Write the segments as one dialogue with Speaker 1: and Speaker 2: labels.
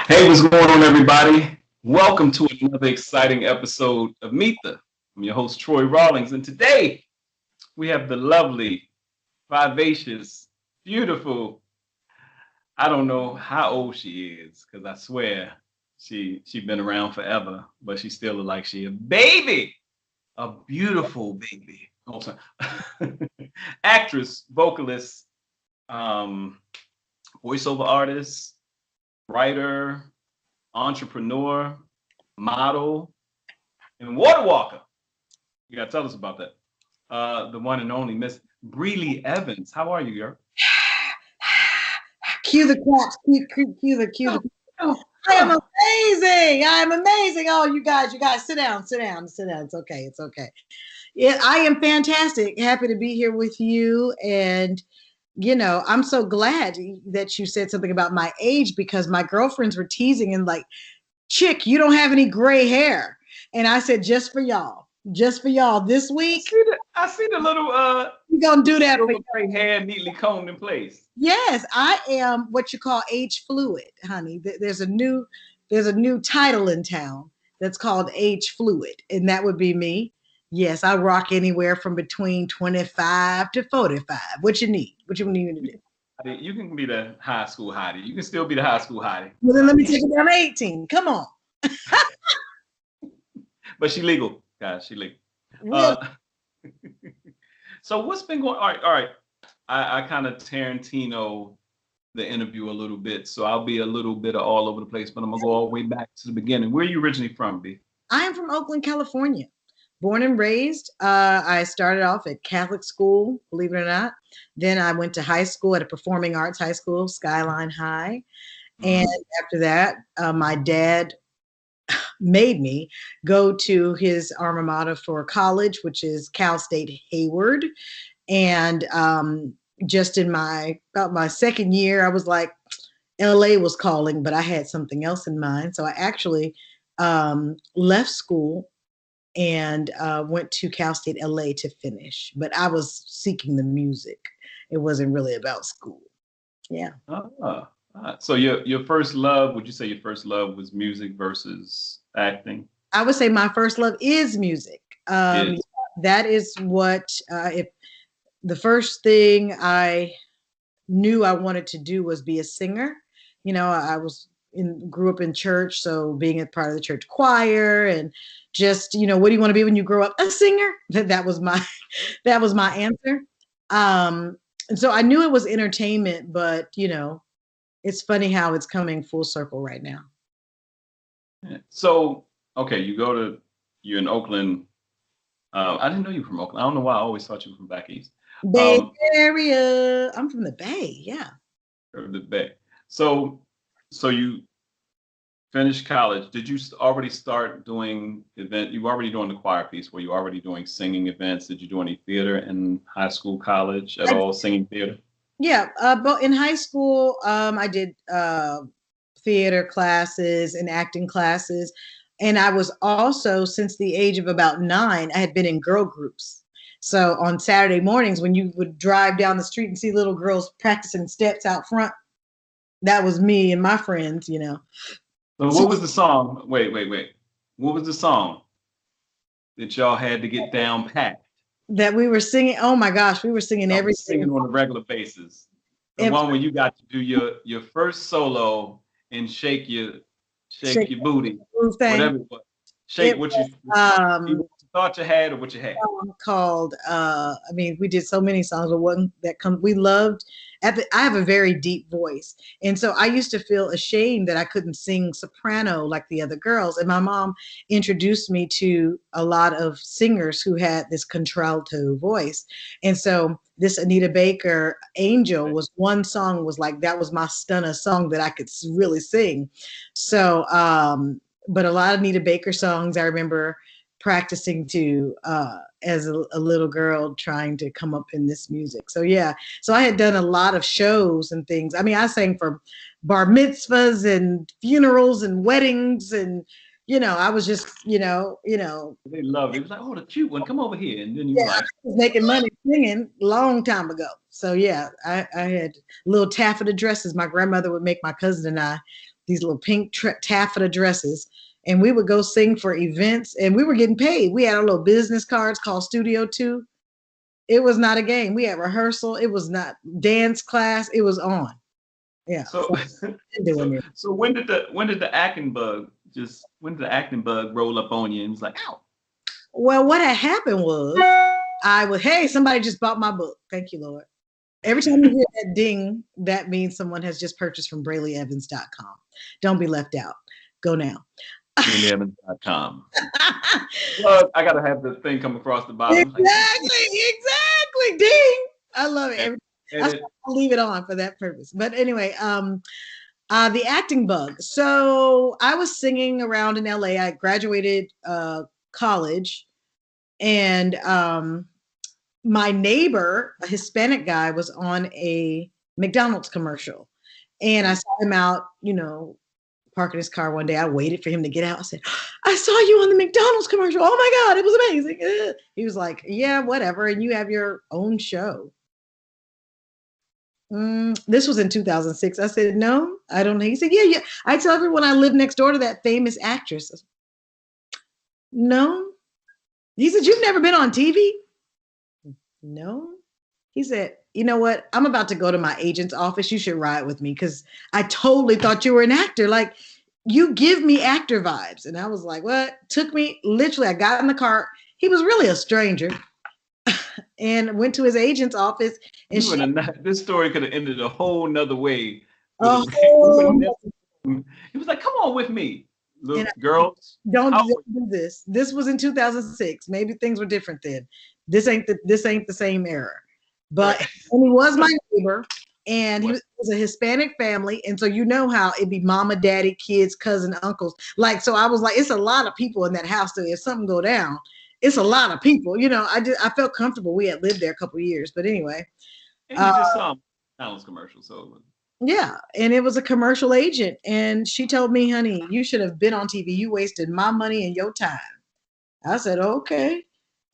Speaker 1: Hey, what's going on, everybody? Welcome to another exciting episode of Meet the. I'm your host, Troy Rawlings, and today we have the lovely, vivacious, beautiful. I don't know how old she is because I swear she been around forever, but she still look like she a baby, a beautiful baby. Oh, sorry. Actress, vocalist, um, voiceover artist, writer, entrepreneur, model, and water walker. You gotta tell us about that. The one and only Miss Brely Evans. How are you, girl?
Speaker 2: Cue the claps. Cue the.
Speaker 1: Oh,
Speaker 2: I am amazing. I am amazing. Oh, you guys, sit down, sit down, sit down. It's okay. It's okay. Yeah, I am fantastic. Happy to be here with you. And, I'm so glad that you said something about my age because my girlfriends were teasing and like, chick, you don't have any gray hair. And I said, just for y'all this week.
Speaker 1: I see the little
Speaker 2: We're going to do that for you.
Speaker 1: gray hair neatly combed in place.
Speaker 2: Yes, I am what you call age fluid, honey. There's a new title in town that's called age fluid, and that would be me. Yes, I rock anywhere from between 25 to 45. What you need? What you need to do?
Speaker 1: You can be the high school hottie. You can still be the high school hottie.
Speaker 2: Well, then let me take it down to 18. Come on.
Speaker 1: But she legal, guys. She legal.
Speaker 2: Really?
Speaker 1: So what's been going? All right. I kind of Tarantino the interview a little bit, so I'll be a little bit of all over the place, but I'm gonna go all the way back to the beginning. Where are you originally from, B?
Speaker 2: I am from Oakland, California. Born and raised. I started off at Catholic school, believe it or not. Then I went to high school at a performing arts high school, Skyline High. And after that, my dad made me go to his alma mater for college, which is Cal State Hayward. And just in about my second year, I was like, LA was calling, but I had something else in mind. So I actually left school and went to Cal State LA to finish. But I was seeking the music. It wasn't really about school. Yeah.
Speaker 1: So your first love, would you say your first love was music versus acting?
Speaker 2: I would say my first love is music. That is what, if the first thing I knew I wanted to do was be a singer. I grew up in church, so being a part of the church choir and just, what do you want to be when you grow up? A singer. That was my answer. And so I knew it was entertainment, but it's funny how it's coming full circle right now.
Speaker 1: So, okay, you're in Oakland. I didn't know you were from Oakland. I don't know why I always thought you were from back east.
Speaker 2: Bay Area. I'm from the Bay, yeah.
Speaker 1: The Bay. So you finished college. Did you already start doing You were already doing the choir piece. Were you already doing singing events? Did you do any theater in high school, college at all? Singing theater?
Speaker 2: Yeah, but in high school, I did theater classes and acting classes. And I was also, since the age of about 9, I had been in girl groups. So on Saturday mornings, when you would drive down the street and see little girls practicing steps out front, that was me and my friends, So
Speaker 1: what was the song? Wait. What was the song that y'all had to get down packed?
Speaker 2: That we were singing? Oh my gosh, we were singing everything.
Speaker 1: Singing on a regular basis. The one where you got to do your first solo and shake your booty, whatever it was. Shake what you thought you had or what you had.
Speaker 2: Called we did so many songs, but one that we loved. I have a very deep voice, and so I used to feel ashamed that I couldn't sing soprano like the other girls. And my mom introduced me to a lot of singers who had this contralto voice, and so this Anita Baker Angel was one song, was like, that was my stunner song that I could really sing. So but a lot of Anita Baker songs I remember practicing to as a little girl, trying to come up in this music. So yeah, so I had done a lot of shows and things. I mean, I sang for bar mitzvahs and funerals and weddings, and I was just
Speaker 1: they loved it. It was like, oh, the cute one, come over here. And then you
Speaker 2: I was making money singing a long time ago. So yeah, I had little taffeta dresses my grandmother would make my cousin and I these little pink taffeta dresses. And we would go sing for events, and we were getting paid. We had our little business cards called Studio 2. It was not a game. We had rehearsal. It was not dance class. It was on. Yeah.
Speaker 1: So,
Speaker 2: Doing it.
Speaker 1: so when did the acting bug roll up on you and was like, ow?
Speaker 2: Well, what had happened was hey, somebody just bought my book. Thank you, Lord. Every time you hear that ding, that means someone has just purchased from BrelyEvans.com. Don't be left out. Go now.
Speaker 1: BrelyEvans.com. Well, I gotta have the thing come across the bottom.
Speaker 2: Exactly. Ding. I love it. I'll leave it on for that purpose. But anyway, the acting bug. So I was singing around in LA. I graduated college, and my neighbor, a Hispanic guy, was on a McDonald's commercial, and I saw him out, parking his car one day. I waited for him to get out. I said, I saw you on the McDonald's commercial. Oh my God, it was amazing. He was like, yeah, whatever. And you have your own show. This was in 2006. I said, no, I don't. He said, yeah. I tell everyone I live next door to that famous actress. Said, no. He said, you've never been on TV? No. He said, you know what? I'm about to go to my agent's office. You should ride with me, because I totally thought you were an actor. Like, you give me actor vibes. And I was like, what? Took me, literally, I got in the car. He was really a stranger. And went to his agent's office. And
Speaker 1: this story could have ended a whole nother way. He was like, come on with me. Look, girls.
Speaker 2: Don't do this. This was in 2006. Maybe things were different then. This ain't the same era. But and he was my neighbor, and he was a Hispanic family. And so you know how it'd be mama, daddy, kids, cousin, uncles. Like, so I was like, it's a lot of people in that house. So if something go down, it's a lot of people. I felt comfortable. We had lived there a couple of years. But anyway.
Speaker 1: And you just saw McDonald's commercial. So
Speaker 2: yeah. And it was a commercial agent. And she told me, honey, you should have been on TV. You wasted my money and your time. I said, okay.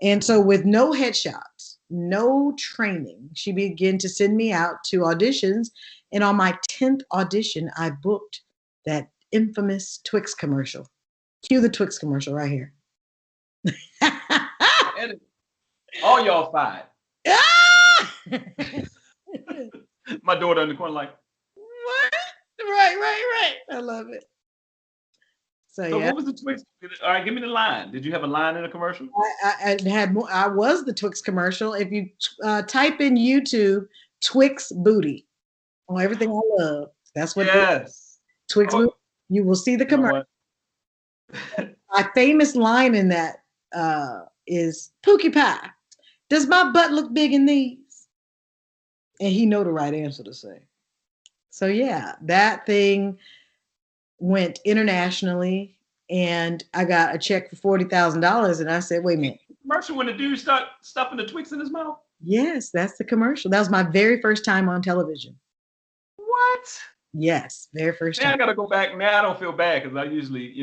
Speaker 2: And so with no headshots, no training, she began to send me out to auditions. And on my 10th audition, I booked that infamous Twix commercial. Cue the Twix commercial right here.
Speaker 1: All y'all fired. My daughter in the corner like,
Speaker 2: what? Right. I love it. So yeah.
Speaker 1: What was the Twix? All right, give me the line. Did you have a line in a commercial?
Speaker 2: I had more. I was the Twix commercial. If you type in YouTube Twix booty on everything I love, that's what.
Speaker 1: Yes.
Speaker 2: Twix booty. You will see the commercial. My famous line in that is Pookie Pie. Does my butt look big in these? And he know the right answer to say. So yeah, that thing went internationally, and I got a check for $40,000. And I said, wait a minute.
Speaker 1: Commercial when the dude start stuffing the Twix in his mouth?
Speaker 2: Yes, that's the commercial. That was my very first time on television.
Speaker 1: What?
Speaker 2: Yes, very first time.
Speaker 1: Now I gotta go back. Now I don't feel bad, because I usually,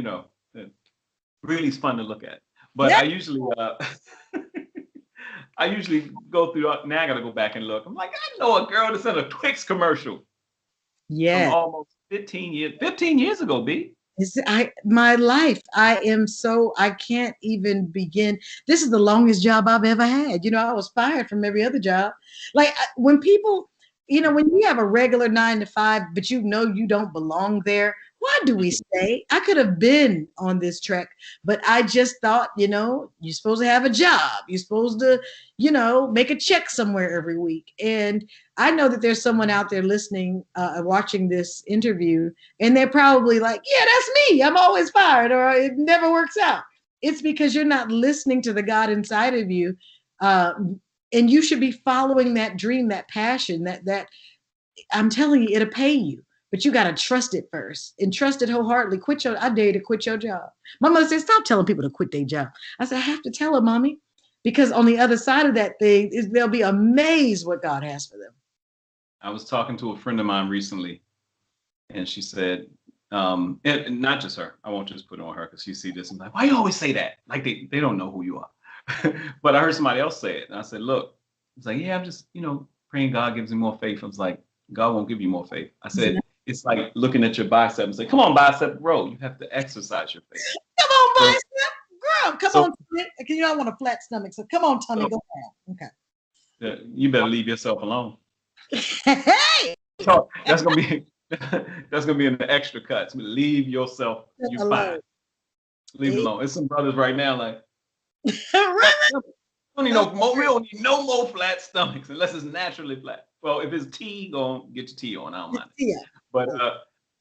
Speaker 1: Breely's fun to look at. But yeah. I usually go through. Now I gotta go back and look. I'm like, I know a girl that's in a Twix commercial.
Speaker 2: Yeah.
Speaker 1: Almost 15 years ago, B.
Speaker 2: My life. I can't even begin. This is the longest job I've ever had. I was fired from every other job. Like, when people, when you have a regular 9 to 5, but you don't belong there, why do we stay? I could have been on this track, but I just thought, you're supposed to have a job. You're supposed to, make a check somewhere every week. And I know that there's someone out there listening, watching this interview, and they're probably like, yeah, that's me. I'm always fired, or it never works out. It's because you're not listening to the God inside of you. And you should be following that dream, that passion, that I'm telling you, it'll pay you. But you got to trust it first, and trust it wholeheartedly. I dare you to quit your job. My mother said, stop telling people to quit their job. I said, I have to tell her, mommy, because on the other side of that thing is they'll be amazed what God has for them.
Speaker 1: I was talking to a friend of mine recently, and she said, and not just her, I won't just put it on her, because she see this and like, why you always say that? Like they don't know who you are. But I heard somebody else say it, and I said, look, it's like, yeah, I'm just, praying God gives me more faith. I was like, God won't give you more faith. I said, it's like looking at your bicep and say, come on, bicep, grow. You have to exercise your face.
Speaker 2: Come on,
Speaker 1: So,
Speaker 2: bicep, girl. Come
Speaker 1: so,
Speaker 2: on, tummy. You know I want a flat stomach, so come on, tummy,
Speaker 1: so
Speaker 2: go down.
Speaker 1: you better leave yourself alone.
Speaker 2: Okay. Hey,
Speaker 1: So that's gonna be that's gonna be in the extra cuts. Leave yourself. You're fine. Leave it alone. There's some brothers right now like,
Speaker 2: right.
Speaker 1: we don't need no more flat stomachs unless it's naturally flat. Well, if it's tea, go on, get your tea on. I don't mind.
Speaker 2: Yeah.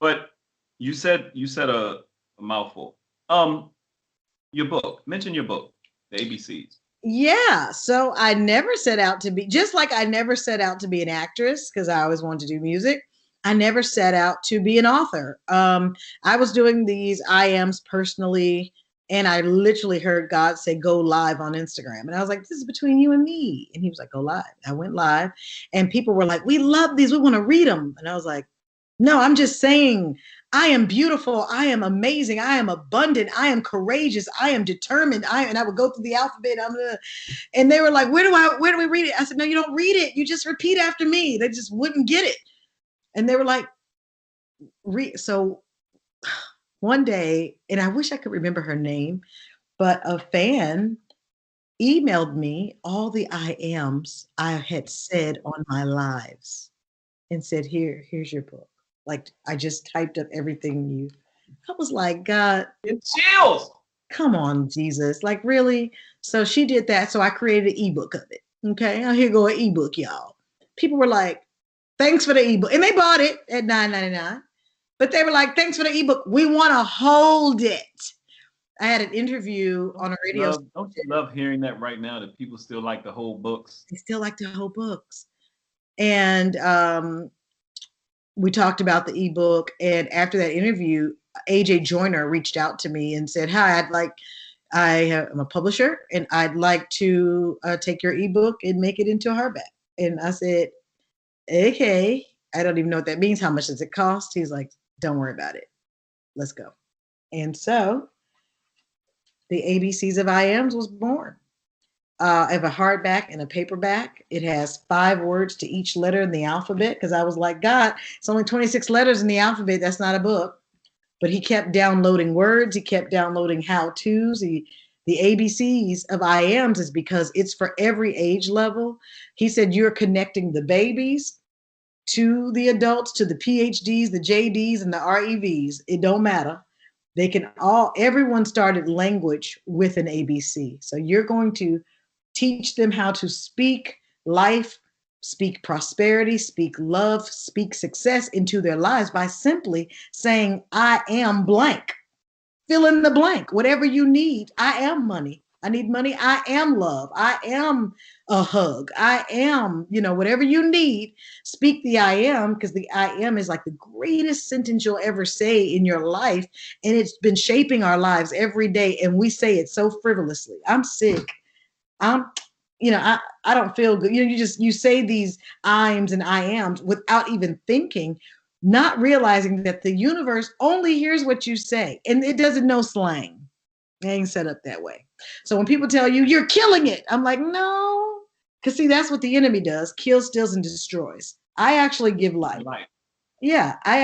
Speaker 1: But you said a mouthful. Your book. Mention your book, the ABCs.
Speaker 2: Yeah. So I never set out to be, just like I never set out to be an actress because I always wanted to do music. I never set out to be an author. I was doing these IMs personally, and I literally heard God say, go live on Instagram. And I was like, this is between you and me. And he was like, go live. I went live, and people were like, we love these. We want to read them. And I was like, no, I'm just saying, I am beautiful. I am amazing. I am abundant. I am courageous. I am determined. And I would go through the alphabet. And they were like, where do we read it? I said, no, you don't read it. You just repeat after me. They just wouldn't get it. And they were like, so one day, and I wish I could remember her name, but a fan emailed me all the I ams I had said on my lives and said, here's your book. Like, I just typed up everything I was like, God.
Speaker 1: It chills.
Speaker 2: Come on, Jesus. Like, really? So she did that. So I created an ebook of it. Okay. Now here go an ebook, y'all. People were like, thanks for the ebook. And they bought it at $9.99. But they were like, thanks for the ebook. We want to hold it. I had an interview on a radio.
Speaker 1: Don't you love hearing that right now, that people still like to hold books?
Speaker 2: They still like to hold books. And we talked about the ebook. And after that interview, AJ Joyner reached out to me and said, hi, I'm a publisher, and I'd like to take your ebook and make it into a hardback. And I said, okay, I don't even know what that means. How much does it cost? He's like, don't worry about it. Let's go. And so the ABCs of IAMs was born. I have a hardback and a paperback. It has 5 words to each letter in the alphabet, because I was like, God, it's only 26 letters in the alphabet. That's not a book. But he kept downloading words. He kept downloading how-tos. The ABCs of IAMs is because it's for every age level. He said, you're connecting the babies to the adults, to the PhDs, the JDs, and the REVs. It don't matter. They can everyone started language with an ABC. So you're going to teach them how to speak life, speak prosperity, speak love, speak success into their lives by simply saying, I am blank. Fill in the blank. Whatever you need. I am money. I need money. I am love. I am a hug. I am, whatever you need, speak the I am, because the I am is like the greatest sentence you'll ever say in your life. And it's been shaping our lives every day. And we say it so frivolously. I'm sick. I don't feel good. You say these I'ms and I ams without even thinking, not realizing that the universe only hears what you say. And it doesn't know slang. It ain't set up that way. So when people tell you, you're killing it, I'm like, no. Because see, that's what the enemy does. Kills, steals, and destroys. I actually give life. Yeah, I